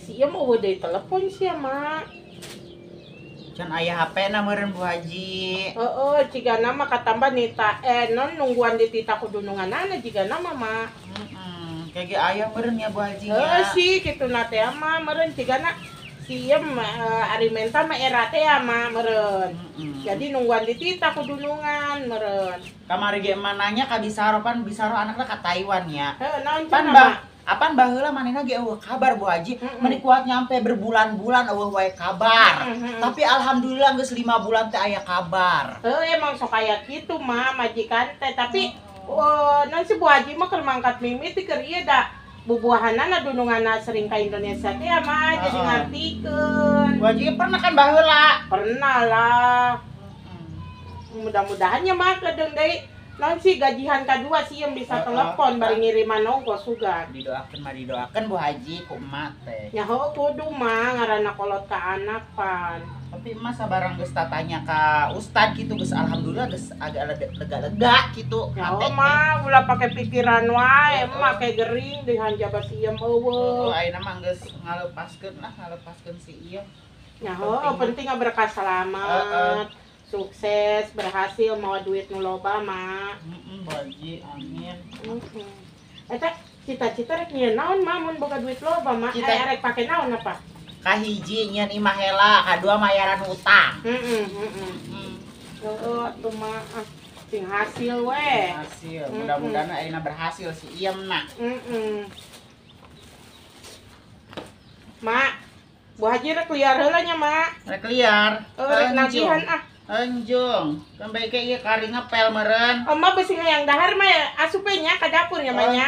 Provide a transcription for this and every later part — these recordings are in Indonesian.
Si iya mau udah telepon sih ya, Mak. Can ayah HP na meureun Bu Haji. Ciga nama katamba nita non nungguan di tita kudununganana jiga nama, Mak. Kayak ge ayah meureun ya Bu Haji nya. Sih kitu na teh mah meureun cigana si ieu ari menta mah era teh mah meureun. Jadi nungguan di tita kudunungan meureun. Kamari ge emang nanya ka Bisaro anakna ka Taiwan ya. Naon Pan cenah, Apaan baheula manehna ge eueuh kabar Bu Haji, meni kuat nyampe berbulan-bulan eueuh wae kabar. Tapi alhamdulillah geus 5 bulan teh aya kabar. Emang sok aya kitu mah majikan teh, tapi naon si Bu Haji mah keur mangkat mimiti keur ieu da bubuahanana dununganna sering ka Indonesia teh mah jadi ngartikeun. Bu Haji pernah kan baheula? Pernah lah. Mudah-mudahan ya mah kedeung deui. Naon sih gajihan kedua sih yang bisa telepon bari ngiriman ongkos juga. Didoakeun Bu Haji ku emak teh. Ya kudu mah ngaranna kolot ka anak pan. Tapi emak sabarang geus tatanya ka ustad gitu geus alhamdulillah geus agak lega-lega gitu. Ya mah ulah pake pikiran wae, emak kayak gering di hanjaba si ieu eueuh. Ayeuna mah geus ngalepaskeun si ieu. Ya penting berkah selamat. Sukses, berhasil, mau duit nu loba mah. Bu Haji, amin. Eta cita-cita rek nyeun naon mah mun boga duit loba mah? Rek pake naon apa? Kahiji nyeun imah heula, kadua mayaran hutang. Tuh mah sing hasil we. Hasil, mudah-mudahan ayeuna berhasil si iem na. Mak, Bu Haji rek liar heula nya, Mak. Rek liar. Rek nagihan Anjung, kan baik kayak kari ngepel meren. Mah besi yang dahar mah asupnya ke dapur ya mahnya.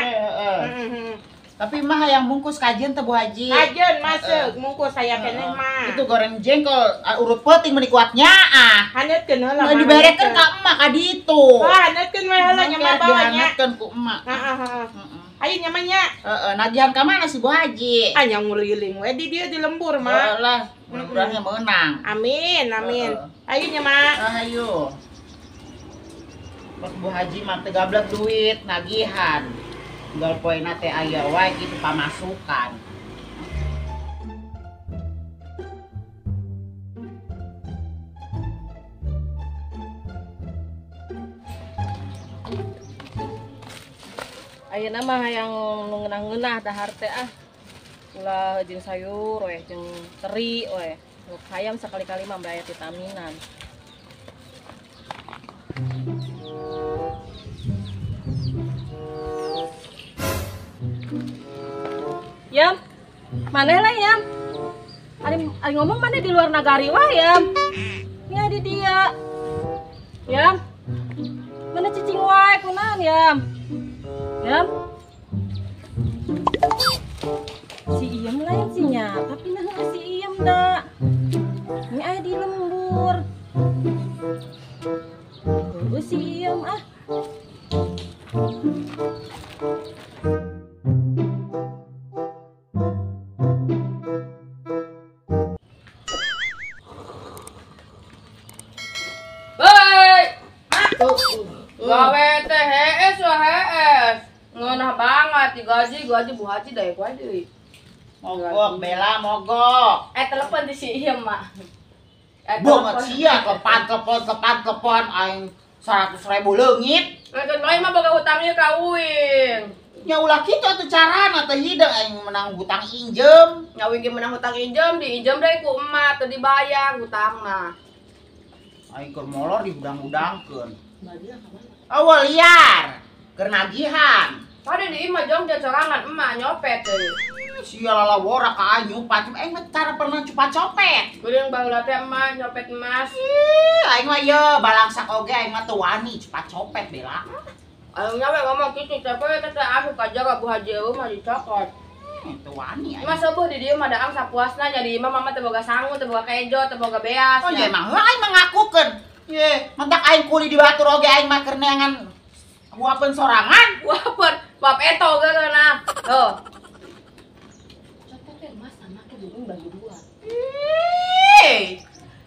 Tapi mah yang bungkus kajian teh Bu Haji. Kajian masuk bungkus saya keneh mah. Itu goreng jengkol urut peuting meuni kuatnya Haneutkeun heula mah. Diberekeun ka emak ka ditu. Haneutkeun we heula nya mah bawanya. Dihaneutkeun ku emak. Ayo nya mah nya. Nagihan ka mana si Bu Haji? Nya nguliling we di dieu di lembur mah. Lah, mudah-mudahan menang. Amin, amin. Ayo nya mah. Ayo. Pas Bu Haji mah teh gablek duit nagihan. Tinggal poena teh aya wae kitu pamasukan. Ayeuna mah hayang ngeunah-ngeunah dahar teh ulah jeung sayur we jeung teri we. Nu hayam sakali-kali mah aya vitaminan. Yam, maneh lah Yam. Ari ngomong maneh di luar nagari wae Yam. Ya di dia. Yam. Mana cicing wae kunaon Yam? Yam. Si Iem lain sih nya, tapi nah si Iem da. Ini aya di lembur. Si Iem gawe teh hees wah hees ngeunah banget digaji Bu Haji daek wae deui. Mogok Bella mogok. Telepon di si Iem mah. Banget sia kepan aing 100.000 leungit. Ngeun wae mah boga hutangnya ka Uwing. Nya ulah kitu atuh carana teh hideung aing menang hutang injem. Nya Uwing ge menang hutang injem, diinjem deui ku emak teu dibayar hutangna. Aing keur molor dibudang-budangkeun. Awal liar, keur nagihan. Tadi di imah jong dia sorangan emak nyopet deui. Sia lalawora ka aing nyupat, aing mah cara pernah copet. Kuring baheula teh emak nyopet emas. Aing mah ieu balangsak oge aing mah teu wani copet Bella. Aing nyawe ngomong kitu teh poe teh asup ka jaga Bu Haji eueuh mah dicokot. Itu wani Mas sebuah di dia mah daang sapuasna jadi imah mama teu boga sangu, teu boga kejo, teu boga beas. Oh iya mah aing mengakukeun. Ye, mentak aing kuli di batur oge aing mah keur neangan uapeun sorangan. Waper, bab eto geuna. Tuh. Contoh teh Mas sama ke bumi bagi dua.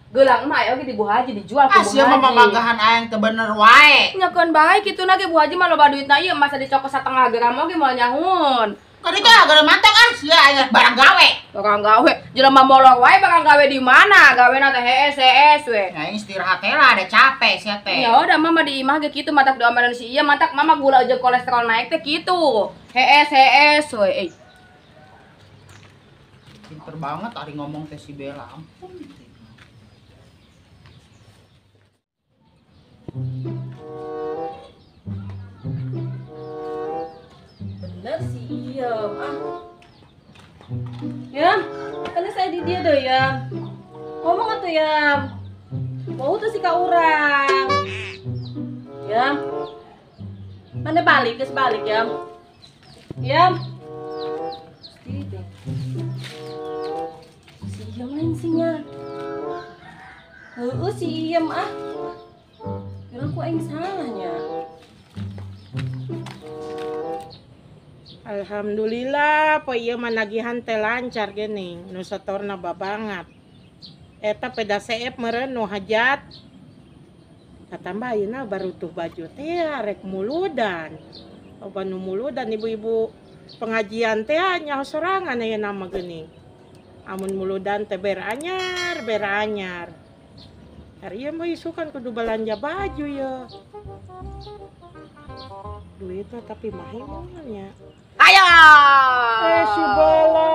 Gelang mah oge di Bu Haji dijual ke Bu Haji. Sia mah mamagahan aing teu bener wae. Nyakeun bae kituna ge Bu Haji mah loba duitna ieu masa dicokot satengah gram oge moal nyahun. Kadi teh gara mantek sia aya barang gawe. Barang gawe, jelema molor wae barang gawe di mana? Gawena teh hees we. Ya istirahat lah ada capek sia teh. Ya udah mama di imah ge kitu matak diomelin si ieu matak mama gula aja kolesterol naik teh kitu. Hees we. Pinter banget tadi ngomong teh si Bella. Ampun. Bener sih Iem. Yam, kan saya di dia deh Yam. Ngomong atuh Yam. Mau tuh si ka urang. Yam. Mana balik, geus balik Yam. Yam. Si Iem lain sinya. Heueuh si Iem Kira ku aing salahnya. Alhamdulillah po ieu mah nagihan teh lancar geuning nu satorna babangat. Eta peda seep meureun nu hajat. Katambah ayeuna baru tuh baju teh rek muludan. Loba nu muludan ibu-ibu pengajian teh nya sorangan ayeuna mah geuning. Amun muludan teh beranyar. Hari ieu mah isukan kudu belanja baju ya. Duitnya tapi mahimnya. Ayo. Si Bella.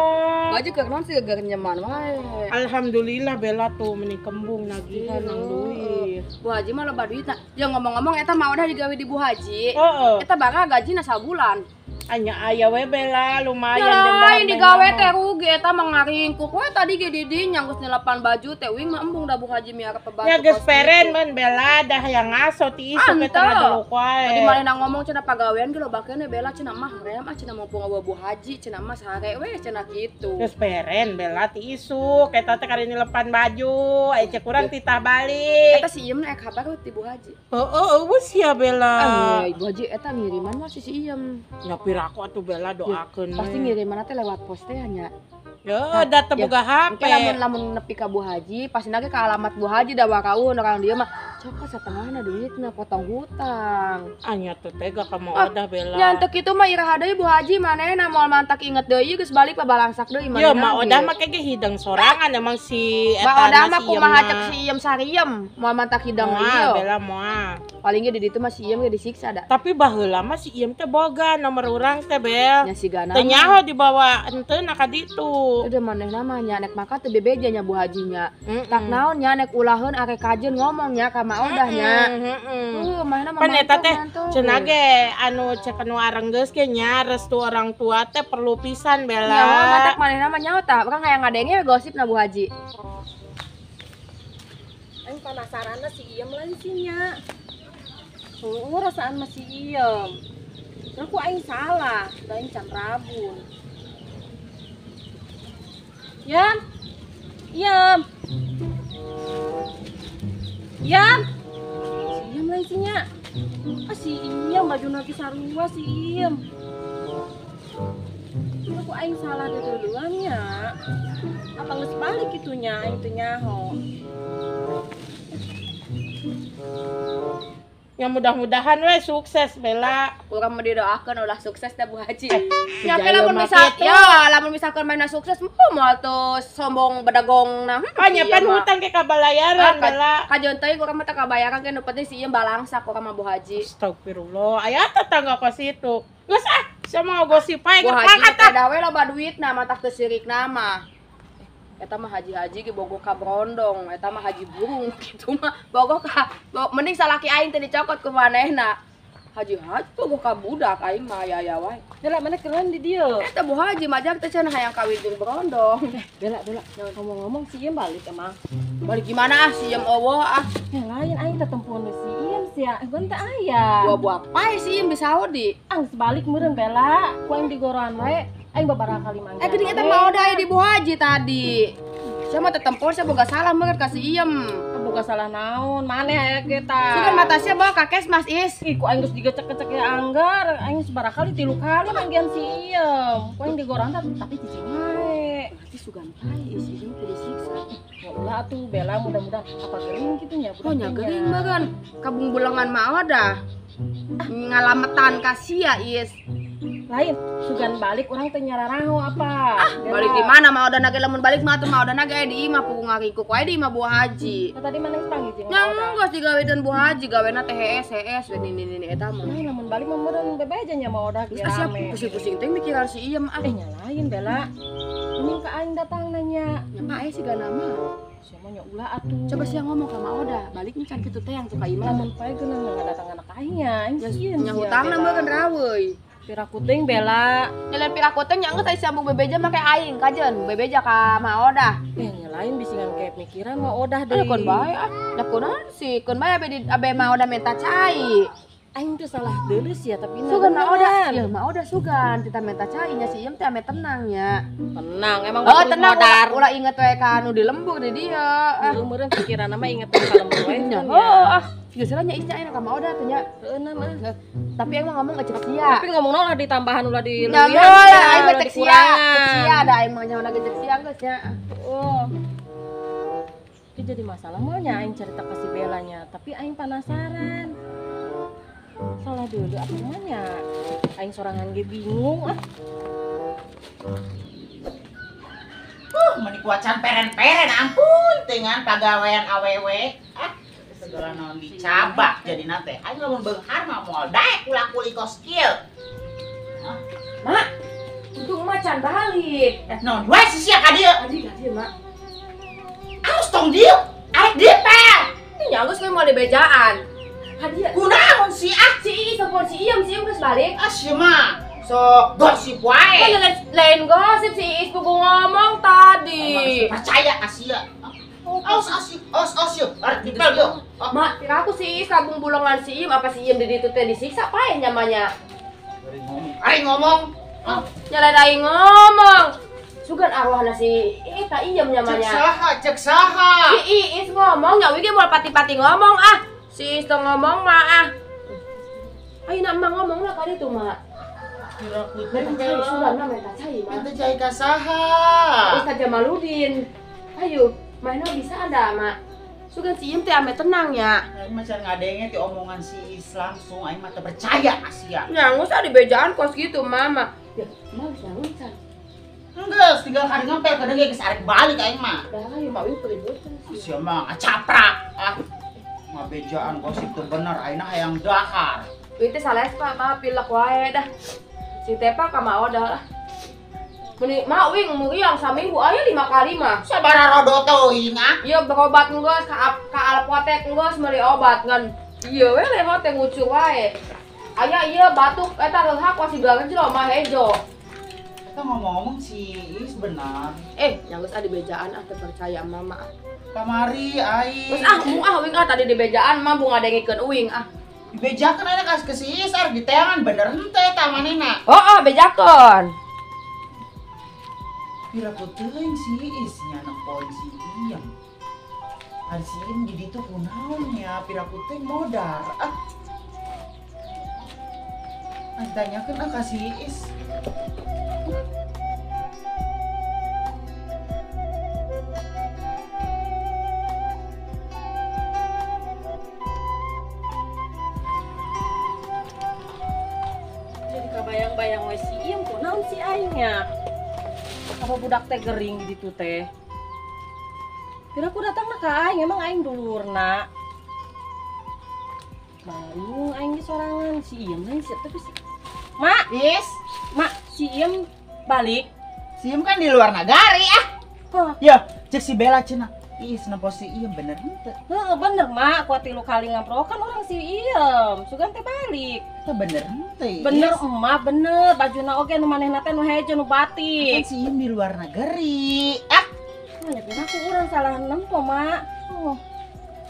Baju keur naon sih keur nyaman wae. Alhamdulillah Bella tuh meni kembung nagihan nang duit. Bu Haji mah loba duitna. Ya ngomong-ngomong eta mah udah digawe di Bu Haji. Heeh. Eta bakal gajina sabulan. Anya aya we Bella lumayan Ya dendam. lain digawe teh rugi eta mah ngaringkuk we tadi ge di dinya geus nyelapan baju teh wing mah embung da Bu Haji miarep pembantu. Ya geus peren men Bella dah yang ngaso ti isu ke tengah dulu Tadi wae. manehna ngomong cenah pagawean ge loba keneh Bella cenah mah rem cenah mau ngawa Bu Haji cenah mah sare we cenah kitu. Geus peren Bella ti isu eta teh kari nyelepan baju aya cek urang titah balik. Eta si Iem naik kabar ti Bu Haji. Eueuh sia Bella. Bu Haji eta ngiriman mah si Iem. Ya piraku atuh Bella doakeun. Pasti ngiriman teh lewat pos teh nya. Ya da teu boga HP. Mungkin lamun nepi ka Bu Haji, pasti nage ke alamat Bu Haji da wakaun orang dia mah cokot satengahna duitna potong hutang. Anya tuh tega ka mau ada Bella. Nya teu kitu mah iraha deui Bu Haji manehna moal mantak inget deui geus balik pabalangsak deui Ya manehna. mah udah mah kege hidang sorangan emang si Ba eta odah mah si kumaha cek si Iem sariem moal mantak hidang moal ieu. Bella moal. Paling ge di ditu mah si Iem ge disiksa da. Tapi baheula mah si Iem teh boga nomor urang teh Bel. Nya sigana. Teu nyaho dibawa enteuna ka ditu. Udah manehna mah nya nek maka teu bebeja nya Bu Haji nya. Heeh. Tak naon nya nek ulaheun are kajeun ngomong nya ka maodah nya. Manehna mah Pan eta teh mantap. cenah ge anu cek anu arenggeus ge nya restu orang tua teh perlu pisan Ya, Bella. mantak manehna mah nyaho tah, urang hayang ngadenge we gosipna Bu Haji. Aing penasaran si Iem lain sinya. Rasaan masih Iem. Aku aing salah, aing can rabun. Yam. Iem. Iem. Si Iem lain sinya. Si Iem baju nanti sarua si Iem. Aku aing salah duluan ya. Apa geus balik itunya aing teu nyaho. Ya mudah-mudahan we sukses Bella. Urang mah didoakeun ulah sukses teh Bu Haji. Ya, Ya lamun mah misal kitu. ya lamun misalkan mainna sukses moal tuh sombong bedagong nah. Anya pan hutang ke kabalayaran Bella. Kajeun teh urang mah teh kabayaran ge nu penting si ieu balangsak urang mah Bu Haji. Astagfirullah, aya tetangga ka situ. Geus sama gosip ae Bu keur Haji pangkat teh da we loba duitna mah tak teu sirikna mah. Eta mah haji-haji ge bogoh ka brondong, eta mah haji burung kitu mah bogoh ka mending salaki aing teh dicokot ku manehna. Haji-haji bogoh ka budak aing mah aya wae. Bela mana keren di dia. Eta Bu Haji majak teh cenah hayang kawin jeung brondong. Bela jangan ngomong-ngomong si Iem balik emang. Balik gimana si Iem eueuh Yang lain aing tetempuan si Iem sia. Gon teh aya. buah-buah pae si Iem di Saudi. Ang sebalik meureun Bela. Ku aing digoroan wae. Aing beberapa kali manggil. Gini eta mau dah di Bu Haji tadi. Saya mah tetempor saya boga salah banget kasih iem. Boga salah naon, maneh aya kita. Sugan mata saya bawa kakek Mas Is. Ih, ku aing geus digecek-cecek ya anggar, aing sabaraha kali 3 kali manggian si iem. Ku aing digorang tapi cicing wae. Berarti sugan pai Is itu kudu disiksa. Ya ulah atuh bela mudah-mudahan apa gering gitu nya. Oh nya geuring bagan. Kabung bulangan mah dah. Ngalametan kasia Is. Lain, sugan balik orang teh nyararaho apa? Balik di mana mau udah nage lamun balik mah tuh mau udah nage di imah pugu ngakikuk wae di imah Bu Haji. Nah, tadi mana panggil jeung Yang geus digawekeun Bu Haji gawena teh HS we ini eta mah. Nah, lamun balik mah meureun bebe aja nya mau udah Geus asa pusing-pusing teh mikiran si iem ah. Nyalain bela. Ini ka aing datang nanya. Nya mah aya siga nama. Sia mah nya ulah atuh. Coba sia ngomong ka Maoda, balik can kitu teh yang suka imah. Lamun pae geunang ngadatang anak aing nya. Aing sieun. Nya hutangna mah kan raweuy. Pira kuting bela. Jalan piraku teh nya geus aya sambung bebeja make aing kajeun bebeja ka Maoda. Nyalain bisingan kayak mikiran mau udah deui. Kon bae ah. Da kunaon sih? Kon bae abe Maoda minta cai. Aing tuh salah deuleuh ya tapi Sugan Maoda. Ya Maoda sugan kita minta cai nya si iem teh ame tenang nya. Tenang emang Oh tenang ulah inget wae ka anu di lembur di dieu. Meureun pikiran mah inget kalem wae nya. Oh geus nya isnya aya ka Maoda teh nya. Heueuh mah. Tapi emang ngomong ngecek sia. Tapi ngomong ulah ditambahan ulah di Ya lah aing mah cek sia ada aing mah nyawa ngecek sia geus nya. Oh. Itu jadi masalah mah nya aing cerita kasih belanya, tapi aing penasaran. Salah dulu apa namanya? Aing sorangan ge bingung ah. Menik wacan peren-peren ampun dengan pagawean awewe. Segala naon dicabak jadi nate. Aing lamun beunghar mah moal daek kula-kuli kos kieu. Mak, untung macan balik. Naon wae si sia ka dieu? Tadi Mak. Aos tong dieu. Arek dieu pel. Ini geus ge mau dibejaan. Hadiah. Kunaon si Si Iem si Iem geus balik. Asy mah sok gosip wae. Kan lain gosip si Is kudu ngomong tadi. Percaya ka sia. Aos asik, aos yuk, arek dipel yuk. Mak, kira aku si Is kabung bulungan si Iem apa si Iem di ditu teh disiksa pae nyamanya. Ari ngomong. Nyalain aing ngomong. Sugan arwahna si eta Iem nyamanya. Cek saha. Si Is ngomong nya ge moal pati-pati ngomong ah. Si Is teu ngomong mah ah. Ayeuna emang ngomong lah kali itu mak. Kira putih Memang cai sugan mah minta cai mah. Minta cai ka saha? Ustaz Jamaludin. Ayo, mainnya bisa ada mak. Sugan si Iem teh ame tenang ya. Aing mah can ngadenge ti omongan si Is langsung aing mah teu percaya ka sia. Nya geus di bejaan kos gitu mama. Ya, mau jangan can. Geus tinggal kari ngempel ka deui geus arek balik aing mah. Dah ayo mau peributan sih. Sia mah ngacaprak. Mah bejaan gosip teu bener ayeuna hayang dahar. Itu salah pak mah pilek wae dah. Si Tepa ka mau dah. Meni mau wing muriang saminggu aya 5 kali mah. Sabaraha rodo teuing ah. Ieu berobat geus ka apotek geus meuli obat ngan. Ieu we lewat teh ngucur wae. Aya ieu batuk eta reuhak wasi gawean jelema mah hejo. Kita ngomong si Is benar. Yang geus di bejaan teu percaya mama. Kamari aing. Geus wing tadi di bejaan mah bunga dengikeun uing Dibejakeun ayeuna ka si Is arek diteangan bener henteu eta manehna. Oh, bejakeun. Kira teuing si Is nya nepon si Iem. Ari si Iem di ditu kunaon nya pira teuing modar. Tanyakeun ka si Is. Jadi kabayang-bayang we si Iem kunaon si aing nya. Apa budak teh gering di ditu teh. Kira aku datang ka aing emang aing dulurna. Baru aing ge sorangan si Iem lain siap tapi si Mak, Is, Mak, si Iem balik. si Iem kan di luar negari Ya, cek si Bella cenah. Is nempo si Iem bener henteu. Heeh bener Mak, ku 3 kali ngaprokan orang si Iem, sugan teh balik. Teu bener henteu. Bener emak bener, bajuna oge nu manehna teh nu hejo nu Kan batik. si Iem di luar negeri. Nyakin aku urang salah nempo Mak.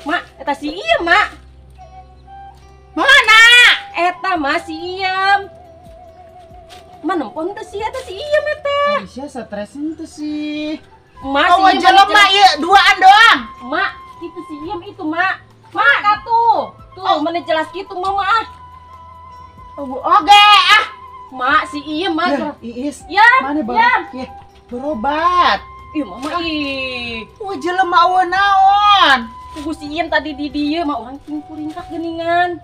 Mak, eta si Iem Mak. Mana? Eta mah si Iem. Mana pun teh sia teh si iya teh. Aisyah stres ente sih. Mak Oh, si iya jelema ieu duaan doang. Mak, itu si Iem itu, Mak. Mak, tuh. Tuh, mana jelas gitu, Mama. Oke, ah. Mak, si Iem, Mak. Ya, Iis. Ya, Mana bang? ya. Ya, berobat. Ih, Mama, ih. Wah, jelema aweun naon? Tunggu si Iem tadi di dia, Mak. Orang tingkurintak geningan.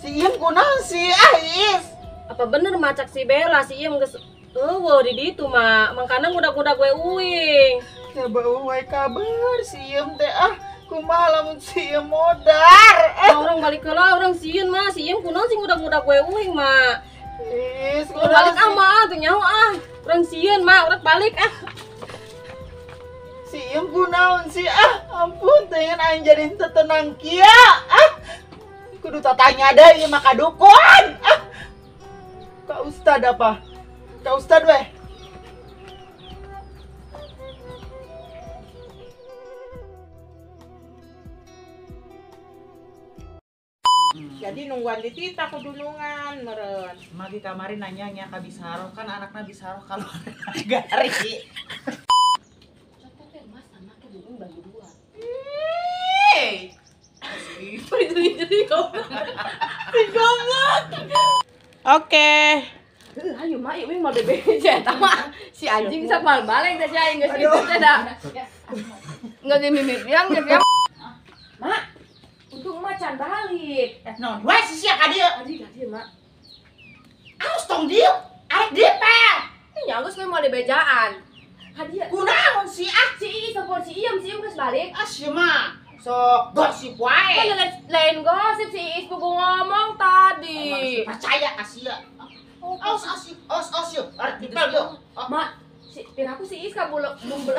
Si Iem kunaon sih? Ah, Iis. Apa bener macak si Bella, si Iem geus eueuh di ditu, Mak. Mangkana ngudak-ngudak gue uing. Ya bau wae kabar si Iem teh ah. Kumaha lamun si Iem modar. Nah, orang balik heula orang sieun, Mah. Si Iem kunaon sih ngudak-ngudak gue uing, Mak. Iis, Urang balik ah, Mah. Tuh nyaho ah. Urang sieun, Mak. Urang balik ah. Si Iem kunaon sih ah. Ampun, teh aing jadi teu tenang kieu. Ah. Kudu tatanya deui mah ka dukun. Ah. Ka Ustad apa? Ka Ustad weh. Jadi nungguan di tita kudunungan meren. Magi kamari nanya nya ka Bisaroh kan anakna Bisaroh kalau gari. Oke. Ayo mak, yuk mau bebeja mah si anjing sak mal baleng teh aing geus kitu teh da. Enggak dimimit yang geus. Mak, untung mah can balik. Non, wae si sia ka dieu. Adik dieu mak. Aos tong dieu. Arek dipel. Nya geus we mau bejaan. Hadiah. Kunaon si ah? Si Ii sampun si Iem geus balik. Ah si mah sok gosip Kan wae. lain gosip si Iis kudu ngomong tadi. Percaya ka sia. Aos yuk. Arek dipel yuk. Mak, si piraku si Iis kabulok bumbel.